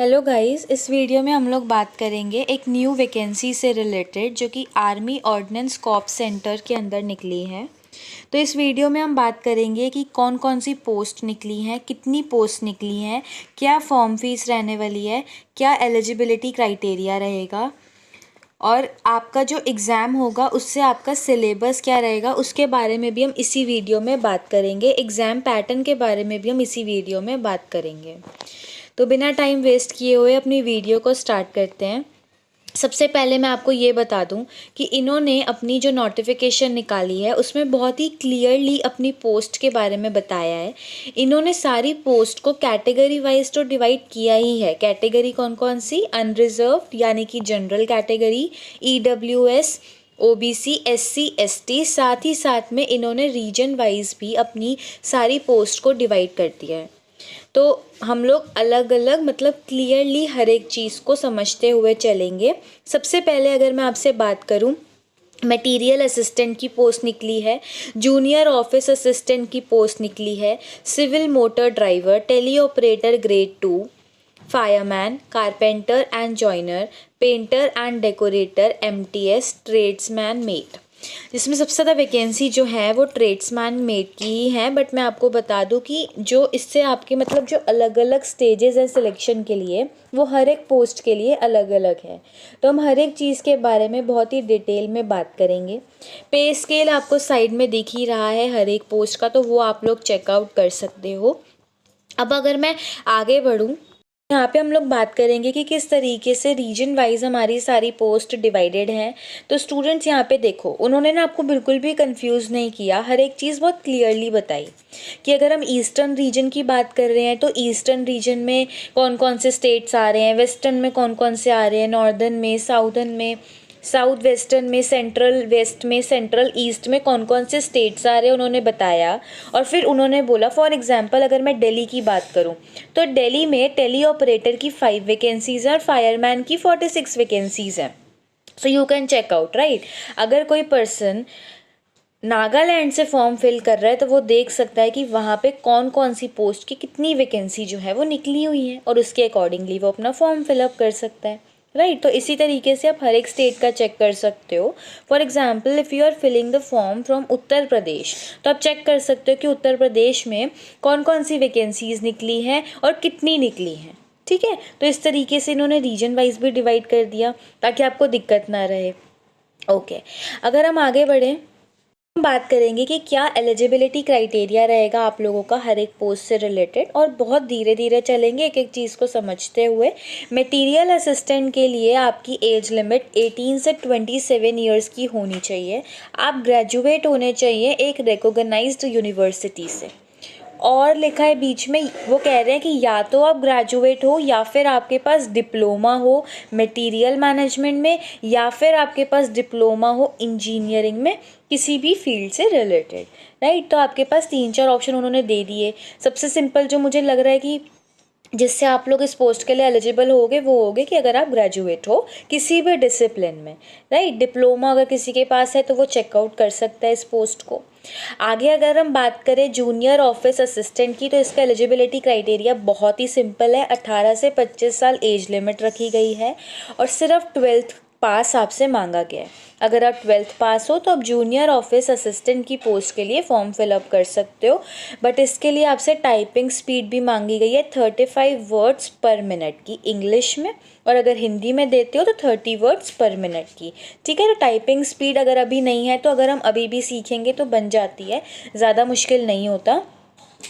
Hello guys, इस video में हम लोग बात करेंगे एक न्यू वैकेंसी से रिलेटेड जो कि आर्मी ऑर्डिनेंस कॉर्प्स सेंटर के अंदर निकली है। तो इस वीडियो में हम बात करेंगे कि कौन कौन सी पोस्ट निकली हैं, कितनी पोस्ट निकली हैं, क्या फॉर्म फीस रहने वाली है, क्या एलिजिबिलिटी क्राइटेरिया रहेगा और आपका जो एग्ज़ाम होगा उससे आपका सिलेबस क्या रहेगा, उसके बारे में भी हम इसी वीडियो में बात करेंगे। एग्ज़ाम पैटर्न के बारे में भी हम इसी वीडियो में बात करेंगे। तो बिना टाइम वेस्ट किए हुए अपनी वीडियो को स्टार्ट करते हैं। सबसे पहले मैं आपको ये बता दूं कि इन्होंने अपनी जो नोटिफिकेशन निकाली है उसमें बहुत ही क्लियरली अपनी पोस्ट के बारे में बताया है। इन्होंने सारी पोस्ट को कैटेगरी वाइज तो डिवाइड किया ही है। कैटेगरी कौन कौन सी? अनरिजर्व्ड यानी कि general category, EWS, OBC, SC, ST, साथ ही साथ में इन्होंने रीजन वाइज भी अपनी सारी पोस्ट को डिवाइड कर दिया है। तो हम लोग अलग अलग मतलब क्लियरली हर एक चीज़ को समझते हुए चलेंगे। सबसे पहले अगर मैं आपसे बात करूं, मटेरियल असिस्टेंट की पोस्ट निकली है, जूनियर ऑफिस असिस्टेंट की पोस्ट निकली है, civil motor driver, tele operator grade 2, fireman, carpenter and joiner, painter and decorator, MTS, tradesman mate. जिसमें सबसे ज़्यादा वैकेंसी जो है वो ट्रेड्समैन मेट की ही है। बट मैं आपको बता दूं कि जो इससे आपके मतलब जो अलग अलग स्टेजेस हैं सिलेक्शन के लिए, वो हर एक पोस्ट के लिए अलग अलग है। तो हम हर एक चीज़ के बारे में बहुत ही डिटेल में बात करेंगे। पे स्केल आपको साइड में दिख ही रहा है हर एक पोस्ट का, तो वो आप लोग चेकआउट कर सकते हो। अब अगर मैं आगे बढ़ूँ, यहाँ पे हम लोग बात करेंगे कि किस तरीके से रीजन वाइज हमारी सारी पोस्ट डिवाइडेड हैं। तो स्टूडेंट्स यहाँ पे देखो, उन्होंने ना आपको बिल्कुल भी कंफ्यूज नहीं किया, हर एक चीज़ बहुत क्लियरली बताई कि अगर हम ईस्टर्न रीजन की बात कर रहे हैं तो ईस्टर्न रीजन में कौन कौन से स्टेट्स आ रहे हैं, वेस्टर्न में कौन कौन से आ रहे हैं, नॉर्दर्न में, साउदर्न में, साउथ वेस्टर्न में, सेंट्रल वेस्ट में, सेंट्रल ईस्ट में कौन कौन से स्टेट्स आ रहे हैं उन्होंने बताया। और फिर उन्होंने बोला फॉर एग्जांपल अगर मैं दिल्ली की बात करूं तो दिल्ली में टेली ऑपरेटर की 5 वैकेंसीज़ हैं और फायरमैन की 46 वैकेंसीज़ हैं। So you can check out, right. अगर कोई पर्सन नागालैंड से फॉर्म फिल कर रहा है तो वो देख सकता है कि वहाँ पे कौन कौन सी पोस्ट की कितनी वैकेंसी जो है वो निकली हुई है और उसके अकॉर्डिंगली वो अपना फॉर्म फिलअप कर सकता है, राइट। तो इसी तरीके से आप हर एक स्टेट का चेक कर सकते हो। For example if you are filling the form from Uttar Pradesh, तो आप चेक कर सकते हो कि उत्तर प्रदेश में कौन कौन सी वैकेंसीज निकली हैं और कितनी निकली हैं, ठीक है। तो इस तरीके से इन्होंने रीजन वाइज भी डिवाइड कर दिया ताकि आपको दिक्कत ना रहे। ओके, अगर हम आगे बढ़ें, हम बात करेंगे कि क्या एलिजिबिलिटी क्राइटेरिया रहेगा आप लोगों का हर एक पोस्ट से रिलेटेड, और बहुत धीरे धीरे चलेंगे एक एक चीज़ को समझते हुए। मटेरियल असिस्टेंट के लिए आपकी एज लिमिट 18 से 27 ईयर्स की होनी चाहिए। आप ग्रेजुएट होने चाहिए एक रिकॉग्नाइज्ड यूनिवर्सिटी से। और लिखा है बीच में, वो कह रहे हैं कि या तो आप ग्रेजुएट हो या फिर आपके पास डिप्लोमा हो मटेरियल मैनेजमेंट में, या फिर आपके पास डिप्लोमा हो इंजीनियरिंग में किसी भी फील्ड से रिलेटेड, राइट। तो आपके पास 3-4 ऑप्शन उन्होंने दे दिए। सबसे सिंपल जो मुझे लग रहा है कि जिससे आप लोग इस पोस्ट के लिए एलिजिबल होगे वो होगे कि अगर आप ग्रेजुएट हो किसी भी डिसिप्लिन में, राइट। डिप्लोमा अगर किसी के पास है तो वो चेकआउट कर सकता है इस पोस्ट को। आगे अगर हम बात करें जूनियर ऑफिस असिस्टेंट की, तो इसका एलिजिबिलिटी क्राइटेरिया बहुत ही सिंपल है। 18 से 25 साल एज लिमिट रखी गई है और सिर्फ 12th पास आपसे मांगा गया है। अगर आप 12th पास हो तो आप जूनियर ऑफिस असिस्टेंट की पोस्ट के लिए फॉर्म फिलअप कर सकते हो। बट इसके लिए आपसे टाइपिंग स्पीड भी मांगी गई है 35 वर्ड्स पर मिनट की इंग्लिश में, और अगर हिंदी में देते हो तो 30 वर्ड्स पर मिनट की, ठीक है। तो टाइपिंग स्पीड अगर अभी नहीं है तो अगर हम अभी भी सीखेंगे तो बन जाती है, ज़्यादा मुश्किल नहीं होता।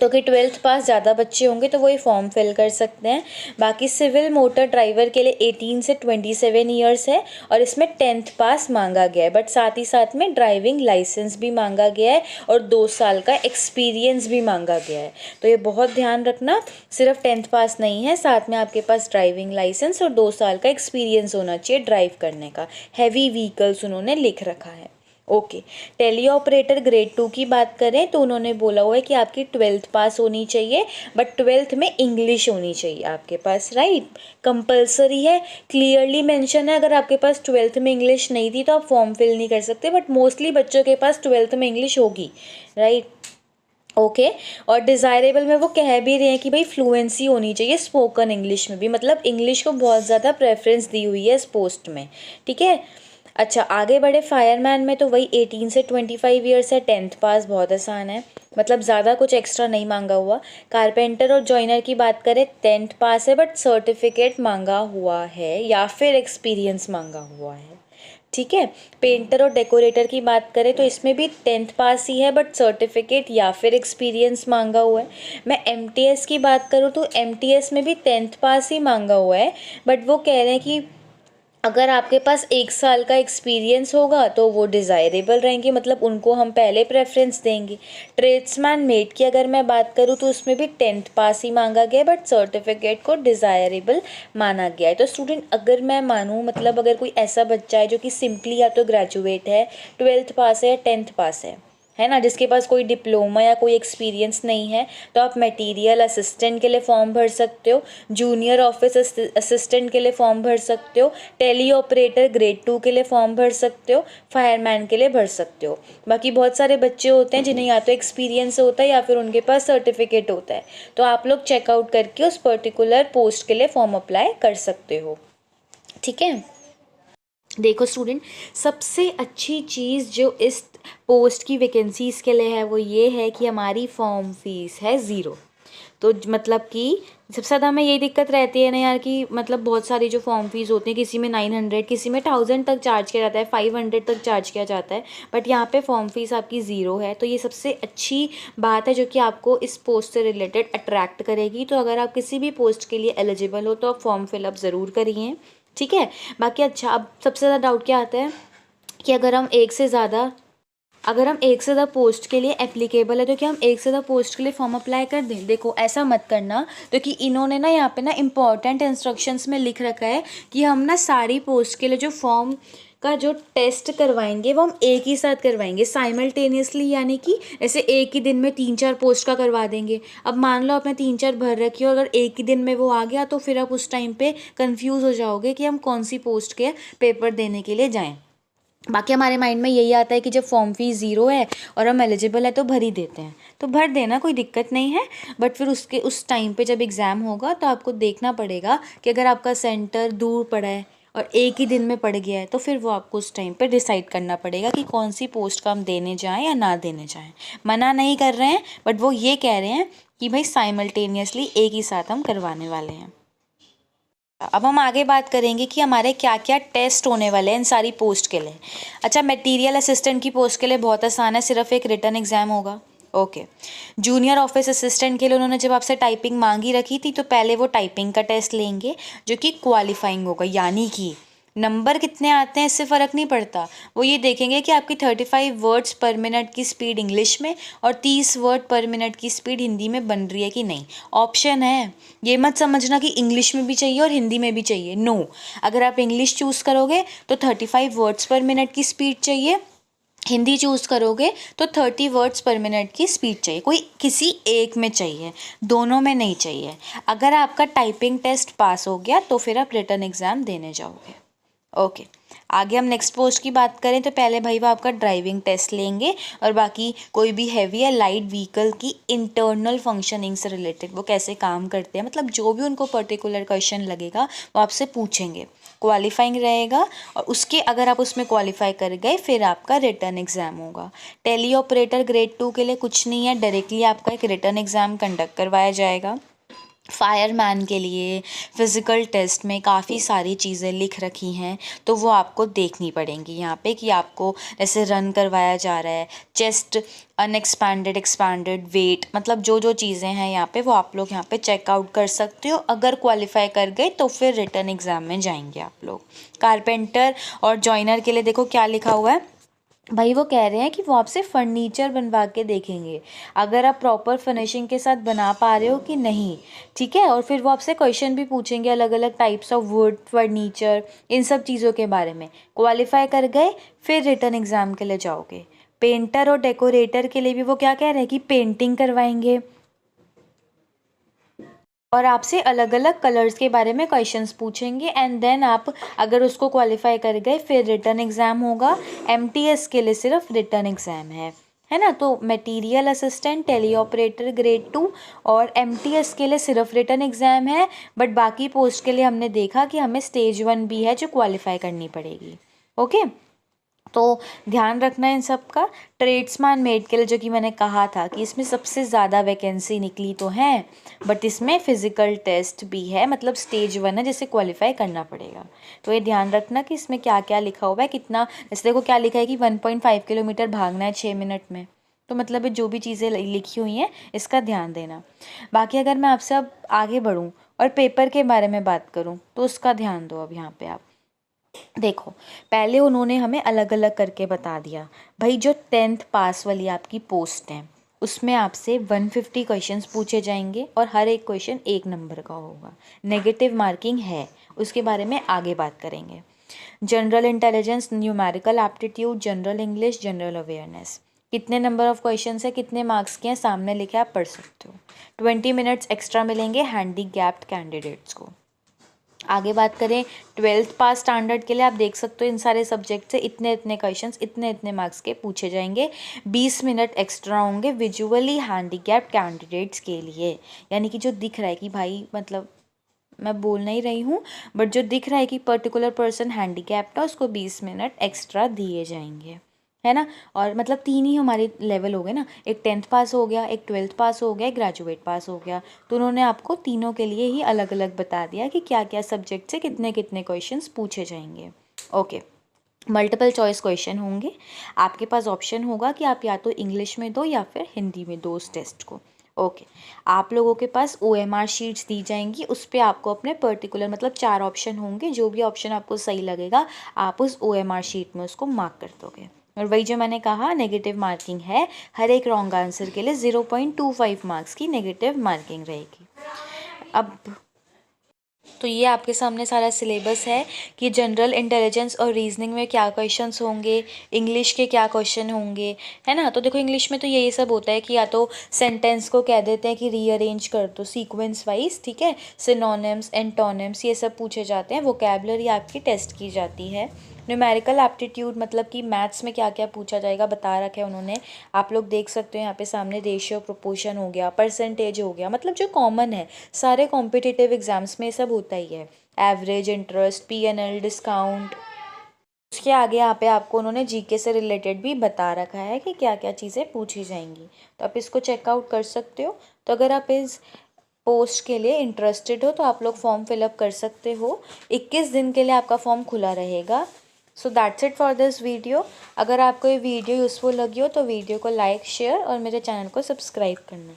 तो कि 12th पास ज़्यादा बच्चे होंगे तो वही फॉर्म फिल कर सकते हैं। बाकी सिविल मोटर ड्राइवर के लिए 18 से 27 ईयर्स है और इसमें 10th पास मांगा गया है, बट साथ ही साथ में ड्राइविंग लाइसेंस भी मांगा गया है और 2 साल का एक्सपीरियंस भी मांगा गया है। तो ये बहुत ध्यान रखना, सिर्फ 10th पास नहीं है, साथ में आपके पास ड्राइविंग लाइसेंस और 2 साल का एक्सपीरियंस होना चाहिए ड्राइव करने का। हैवी व्हीकल्स उन्होंने लिख रखा है। ओके, टेली ऑपरेटर ग्रेड 2 की बात करें तो उन्होंने बोला हुआ है कि आपकी 12th पास होनी चाहिए, बट 12th में इंग्लिश होनी चाहिए आपके पास, राइट। कंपलसरी है, क्लियरली मेंशन है। अगर आपके पास 12th में इंग्लिश नहीं थी तो आप फॉर्म फिल नहीं कर सकते, बट मोस्टली बच्चों के पास 12th में इंग्लिश होगी, राइट। ओके। और डिज़ायरेबल में वो कह भी रहे हैं कि भाई फ्लुएंसी होनी चाहिए स्पोकन इंग्लिश में भी, मतलब इंग्लिश को बहुत ज़्यादा प्रेफरेंस दी हुई है इस पोस्ट में, ठीक है। अच्छा आगे बढ़े, फायरमैन में तो वही 18 से 25 ईयर्स है, 10th पास, बहुत आसान है, मतलब ज़्यादा कुछ एक्स्ट्रा नहीं मांगा हुआ। कारपेंटर और जॉइनर की बात करें 10th पास है बट सर्टिफिकेट मांगा हुआ है या फिर एक्सपीरियंस मांगा हुआ है, ठीक है। पेंटर और डेकोरेटर की बात करें तो इसमें भी 10th पास ही है बट सर्टिफिकेट या फिर एक्सपीरियंस मांगा हुआ है। मैं एमटीएस की बात करूँ तो एमटीएस में भी 10th पास ही मांगा हुआ है, बट वो कह रहे हैं कि अगर आपके पास 1 साल का एक्सपीरियंस होगा तो वो डिज़ायरेबल रहेंगे, मतलब उनको हम पहले प्रेफरेंस देंगे। ट्रेड्समैन मेट की अगर मैं बात करूँ तो उसमें भी 10th पास ही मांगा गया है बट सर्टिफिकेट को डिज़ायरेबल माना गया है। तो स्टूडेंट अगर मैं मानूँ, मतलब अगर कोई ऐसा बच्चा है जो कि सिंपली या तो ग्रेजुएट है, 12th पास है या 10th पास है ना, जिसके पास कोई डिप्लोमा या कोई एक्सपीरियंस नहीं है, तो आप मटेरियल असिस्टेंट के लिए फॉर्म भर सकते हो, जूनियर ऑफिस असिस्टेंट के लिए फॉर्म भर सकते हो, टेली ऑपरेटर ग्रेड 2 के लिए फॉर्म भर सकते हो, फायरमैन के लिए भर सकते हो। बाकी बहुत सारे बच्चे होते हैं जिन्हें या तो एक्सपीरियंस होता है या फिर उनके पास सर्टिफिकेट होता है, तो आप लोग चेकआउट करके उस पर्टिकुलर पोस्ट के लिए फॉर्म अप्लाई कर सकते हो, ठीक है। देखो स्टूडेंट, सबसे अच्छी चीज़ जो इस पोस्ट की वैकेंसीज़ के लिए है वो ये है कि हमारी फॉर्म फीस है ज़ीरो। तो मतलब कि सबसे ज़्यादा हमें यही दिक्कत रहती है ना यार कि मतलब बहुत सारी जो फॉर्म फीस होती है, किसी में 900, किसी में 1000 तक चार्ज किया जाता है, 500 तक चार्ज किया जाता है, बट यहाँ पे फॉर्म फीस आपकी ज़ीरो है। तो ये सबसे अच्छी बात है जो कि आपको इस पोस्ट से रिलेटेड अट्रैक्ट करेगी। तो अगर आप किसी भी पोस्ट के लिए एलिजिबल हो तो आप फॉर्म फिलअप ज़रूर करिए, ठीक है। बाकी अच्छा, अब सबसे ज़्यादा डाउट क्या आता है कि अगर हम एक से ज़्यादा पोस्ट के लिए एप्लीकेबल है तो क्या हम एक से ज़्यादा पोस्ट के लिए फॉर्म अप्लाई कर दें। देखो ऐसा मत करना, क्योंकि इन्होंने ना यहाँ पे ना इम्पॉर्टेंट इंस्ट्रक्शंस में लिख रखा है कि हम ना सारी पोस्ट के लिए जो फॉर्म का जो टेस्ट करवाएंगे वो हम एक ही साथ करवाएंगे साइमल्टेनियसली, यानी कि ऐसे एक ही दिन में 3-4 पोस्ट का करवा देंगे। अब मान लो आपने 3-4 भर रखी हो, अगर एक ही दिन में वो आ गया तो फिर आप उस टाइम पे कंफ्यूज हो जाओगे कि हम कौन सी पोस्ट के पेपर देने के लिए जाएं। बाकी हमारे माइंड में यही आता है कि जब फॉर्म फीस ज़ीरो है और हम एलिजिबल है तो भर ही देते हैं, तो भर देना, कोई दिक्कत नहीं है। बट फिर उस टाइम पे जब एग्ज़ाम होगा तो आपको देखना पड़ेगा कि अगर आपका सेंटर दूर पड़ा है और एक ही दिन में पड़ गया है तो फिर वो आपको उस टाइम पे डिसाइड करना पड़ेगा कि कौन सी पोस्ट का हम देने जाएं या ना देने जाएं। मना नहीं कर रहे हैं, बट वो ये कह रहे हैं कि भाई साइमल्टेनियसली एक ही साथ हम करवाने वाले हैं। अब हम आगे बात करेंगे कि हमारे क्या क्या टेस्ट होने वाले हैं इन सारी पोस्ट के लिए। अच्छा, मटेरियल असिस्टेंट की पोस्ट के लिए बहुत आसान है, सिर्फ एक रिटन एग्जाम होगा। ओके। जूनियर ऑफिस असिस्टेंट के लिए उन्होंने जब आपसे टाइपिंग मांगी रखी थी तो पहले वो टाइपिंग का टेस्ट लेंगे जो कि क्वालिफाइंग होगा, यानी कि नंबर कितने आते हैं इससे फ़र्क नहीं पड़ता, वो ये देखेंगे कि आपकी 35 वर्ड्स पर मिनट की स्पीड इंग्लिश में और 30 वर्ड पर मिनट की स्पीड हिंदी में बन रही है कि नहीं। ऑप्शन है, ये मत समझना कि इंग्लिश में भी चाहिए और हिंदी में भी चाहिए, नो। अगर आप इंग्लिश चूज़ करोगे तो 35 वर्ड्स पर मिनट की स्पीड चाहिए, हिंदी चूज़ करोगे तो 30 वर्ड्स पर मिनट की स्पीड चाहिए, कोई किसी एक में चाहिए, दोनों में नहीं चाहिए। अगर आपका टाइपिंग टेस्ट पास हो गया तो फिर आप रिटन एग्ज़ाम देने जाओगे। ओके। आगे हम नेक्स्ट पोस्ट की बात करें तो पहले भाई वो आपका ड्राइविंग टेस्ट लेंगे और बाकी कोई भी हैवी या लाइट व्हीकल की इंटरनल फंक्शनिंग से रिलेटेड वो कैसे काम करते हैं, मतलब जो भी उनको पर्टिकुलर क्वेश्चन लगेगा वो आपसे पूछेंगे। क्वालिफाइंग रहेगा और उसके अगर आप उसमें क्वालिफाई कर गए फिर आपका रिटर्न एग्ज़ाम होगा। टेली ऑपरेटर ग्रेड 2 के लिए कुछ नहीं है, डायरेक्टली आपका एक रिटर्न एग्ज़ाम कंडक्ट करवाया जाएगा। फायरमैन के लिए फ़िज़िकल टेस्ट में काफ़ी सारी चीज़ें लिख रखी हैं तो वो आपको देखनी पड़ेंगी यहाँ पे कि आपको जैसे रन करवाया जा रहा है, चेस्ट अनएक्सपैंडेड एक्सपैंडेड वेट, मतलब जो जो चीज़ें हैं यहाँ पे वो आप लोग यहाँ पे चेकआउट कर सकते हो। अगर क्वालिफाई कर गए तो फिर रिटर्न एग्ज़ाम में जाएंगे आप लोग। कारपेंटर और जॉइनर के लिए देखो क्या लिखा हुआ है भाई, वो कह रहे हैं कि वो आपसे फर्नीचर बनवा के देखेंगे अगर आप प्रॉपर फिनिशिंग के साथ बना पा रहे हो कि नहीं, ठीक है। और फिर वो आपसे क्वेश्चन भी पूछेंगे अलग अलग टाइप्स ऑफ वुड फर्नीचर, इन सब चीज़ों के बारे में। क्वालिफाई कर गए फिर रिटर्न एग्ज़ाम के लिए जाओगे। पेंटर और डेकोरेटर के लिए भी वो क्या कह रहे हैं कि पेंटिंग करवाएंगे और आपसे अलग अलग कलर्स के बारे में क्वेश्चंस पूछेंगे एंड देन आप अगर उसको क्वालिफाई कर गए फिर रिटर्न एग्ज़ाम होगा। एमटीएस के लिए सिर्फ रिटर्न एग्ज़ाम है, है ना। तो material assistant, tele operator grade 2 और एमटीएस के लिए सिर्फ रिटन एग्ज़ाम है, बट बाकी पोस्ट के लिए हमने देखा कि हमें स्टेज 1 भी है जो क्वालिफाई करनी पड़ेगी। ओके, तो ध्यान रखना इन सब का। ट्रेड्समैन मेड के लिए जो कि मैंने कहा था कि इसमें सबसे ज़्यादा वैकेंसी निकली तो है, बट इसमें फ़िज़िकल टेस्ट भी है, मतलब स्टेज 1 है जिसे क्वालिफाई करना पड़ेगा। तो ये ध्यान रखना कि इसमें क्या क्या लिखा हुआ है, कितना, जैसे देखो क्या लिखा है कि 1.5 किलोमीटर भागना है 6 मिनट में। तो मतलब जो भी चीज़ें लिखी हुई हैं इसका ध्यान देना। बाकी अगर मैं आपसे अब आगे बढ़ूँ और पेपर के बारे में बात करूँ तो उसका ध्यान दो। अब यहाँ पे आप देखो, पहले उन्होंने हमें अलग अलग करके बता दिया भाई। जो 10th पास वाली आपकी पोस्ट है उसमें आपसे 150 क्वेश्चंस पूछे जाएंगे और हर एक क्वेश्चन 1 नंबर का होगा। नेगेटिव मार्किंग है, उसके बारे में आगे बात करेंगे। General intelligence, numerical aptitude, general English, general awareness, कितने नंबर ऑफ क्वेश्चन है, कितने मार्क्स के हैं, सामने लिखे आप पढ़ सकते हो। 20 मिनट्स एक्स्ट्रा मिलेंगे हैंडीकैप्ड कैंडिडेट्स को। आगे बात करें 12th पास स्टैंडर्ड के लिए, आप देख सकते हो इन सारे सब्जेक्ट से इतने इतने क्वेश्चंस, इतने इतने मार्क्स के पूछे जाएंगे। 20 मिनट एक्स्ट्रा होंगे विजुअली हैंडीकैप्ड कैंडिडेट्स के लिए, यानी कि जो दिख रहा है कि भाई, मतलब मैं बोल नहीं रही हूँ, बट जो दिख रहा है कि पर्टिकुलर पर्सन हैंडीकैप्ड है उसको 20 मिनट एक्स्ट्रा दिए जाएंगे, है ना। और मतलब 3 ही हमारे लेवल हो गए ना, एक 10th पास हो गया, एक 12th पास हो गया, एक ग्रेजुएट पास हो गया। तो उन्होंने आपको तीनों के लिए ही अलग अलग बता दिया कि क्या क्या सब्जेक्ट से कितने कितने क्वेश्चंस पूछे जाएंगे। ओके, मल्टीपल चॉइस क्वेश्चन होंगे। आपके पास ऑप्शन होगा कि आप या तो इंग्लिश में दो या फिर हिंदी में दो उस टेस्ट को। ओके, आप लोगों के पास OMR शीट्स दी जाएंगी, उस पर आपको अपने पर्टिकुलर, मतलब 4 ऑप्शन होंगे, जो भी ऑप्शन आपको सही लगेगा आप उस OMR शीट में उसको मार्क कर दोगे। और वही जो मैंने कहा, नेगेटिव मार्किंग है, हर एक रॉन्ग आंसर के लिए 0.25 मार्क्स की नेगेटिव मार्किंग रहेगी। अब तो ये आपके सामने सारा सिलेबस है कि जनरल इंटेलिजेंस और रीजनिंग में क्या क्वेश्चंस होंगे, इंग्लिश के क्या क्वेश्चन होंगे, है ना। तो देखो इंग्लिश में तो यही सब होता है कि या तो सेंटेंस को कह देते हैं कि रीअरेंज कर दो सीक्वेंस वाइज, ठीक है। सिनोनिम्स, एंटोनिम्स, ये सब पूछे जाते हैं। वोकैबुलरी आपकी टेस्ट की जाती है। न्यूमेरिकल एप्टीट्यूड मतलब कि मैथ्स में क्या क्या पूछा जाएगा बता रखा है उन्होंने, आप लोग देख सकते हो यहाँ पे सामने। रेशियो, प्रोपोर्शन हो गया, परसेंटेज हो गया, मतलब जो कॉमन है, सारे कॉम्पिटिटिव एग्जाम्स में ये सब होता ही है। Average, interest, PNL, discount. उसके आगे यहाँ पे आपको उन्होंने जीके से रिलेटेड भी बता रखा है कि क्या क्या चीज़ें पूछी जाएंगी, तो आप इसको चेकआउट कर सकते हो। तो अगर आप इस पोस्ट के लिए इंटरेस्टेड हो तो आप लोग फॉर्म फिलअप कर सकते हो। 21 दिन के लिए आपका फॉर्म खुला रहेगा। So that's it for this video. अगर आपको ये वीडियो यूज़फुल लगी हो तो वीडियो को लाइक, शेयर और मेरे चैनल को सब्सक्राइब करना।